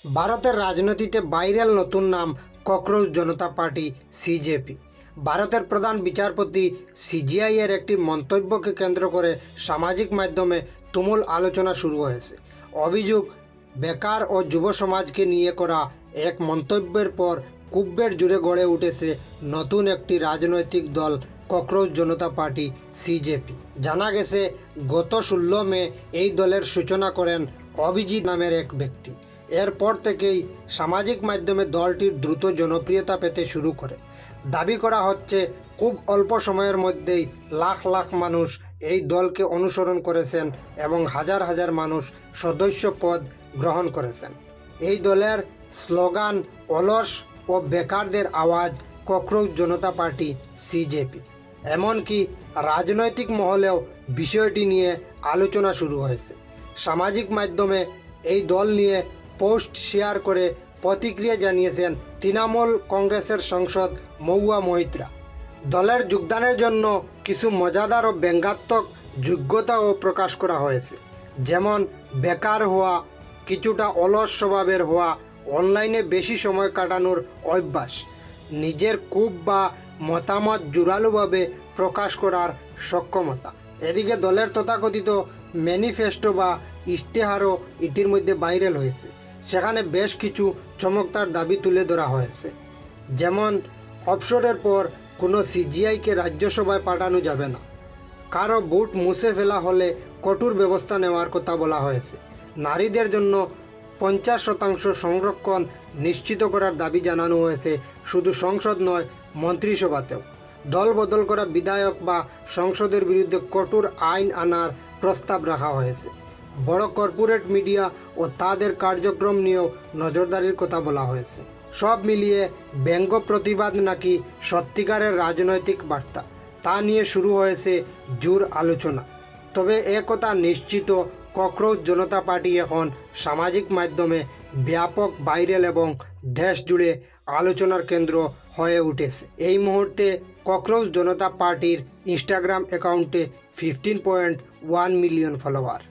ভারতের রাজনীতিতে ভাইরাল নতুন নাম ককরোচ জনতা পার্টি সিজেপি। ভারতের প্রধান বিচারপতি সিজিআই এর একটি মন্তব্যকে কেন্দ্র করে সামাজিক মাধ্যমে তুমুল আলোচনা শুরু হয়েছে। অভিযোগ, বেকার ও যুব সমাজকে নিয়ে করা এক মন্তব্যের পর কুব্বের জুড়ে গড়ে উঠেছে নতুন একটি রাজনৈতিক দল ককরোচ জনতা পার্টি সিজেপি। জানা গেছে গত 16 মে এই দলের সূচনা করেন অভিজিৎ নামের এক ব্যক্তি। এরপর থেকেই সামাজিক মাধ্যমে দলটির দ্রুত জনপ্রিয়তা পেতে শুরু করে। দাবি করা হচ্ছে খুব অল্প সময়ের মধ্যেই লাখ লাখ মানুষ এই দলকে অনুসরণ করেছেন এবং হাজার হাজার মানুষ সদস্য পদ গ্রহণ করেছেন। এই দলের স্লোগান অলস ও বেকারদের আওয়াজ ককরোচ জনতা পার্টি সিজেপি। এমনকি রাজনৈতিক মহলেও বিষয়টি নিয়ে আলোচনা শুরু হয়েছে। সামাজিক মাধ্যমে এই দল নিয়ে পোস্ট শেয়ার করে প্রতিক্রিয়া জানিয়েছেন তৃণমূল কংগ্রেসের সাংসদ মহুয়া মৈত্রা। দলের যোগদানের জন্য কিছু মজাদার ও ব্যঙ্গাত্মক যোগ্যতাও প্রকাশ করা হয়েছে, যেমন বেকার হওয়া, কিছুটা অলস স্বভাবের হওয়া, অনলাইনে বেশি সময় কাটানোর অভ্যাস, নিজের ক্ষোভ বা মতামত জোরালোভাবে প্রকাশ করার সক্ষমতা। এদিকে দলের তথাকথিত ম্যানিফেস্টো বা ইশতেহারও ইতিমধ্যে ভাইরাল হয়েছে। সেখানে বেশ কিছু চমকদার দাবি তুলে ধরা হয়েছে, যেমন অবসরের পর কোনো সিজিআইকে রাজ্যসভায় পাঠানো যাবে না, কারো ভোট মুছে ফেলা হলে কঠোর ব্যবস্থা নেওয়ার কথা বলা হয়েছে, নারীদের জন্য 50% সংরক্ষণ নিশ্চিত করার দাবি জানানো হয়েছে শুধু সংসদ নয়, মন্ত্রিসভাতেও। দল বদল করা বিধায়ক বা সংসদের বিরুদ্ধে কঠোর আইন আনার প্রস্তাব রাখা হয়েছে। বড় কর্পোরেট মিডিয়া ও তাদের কার্যক্রম নিয়েও নজরদারির কথা বলা হয়েছে। সব মিলিয়ে ব্যঙ্গ প্রতিবাদ নাকি সত্যিকারের রাজনৈতিক বার্তা, তা নিয়ে শুরু হয়েছে জোর আলোচনা। তবে একথা নিশ্চিত, ককরোচ জনতা পার্টি এখন সামাজিক মাধ্যমে ব্যাপক ভাইরাল এবং দেশ জুড়ে আলোচনার কেন্দ্র হয়ে উঠেছে। এই মুহূর্তে ককরোচ জনতা পার্টির ইনস্টাগ্রাম অ্যাকাউন্টে 15.1 মিলিয়ন ফলোয়ার।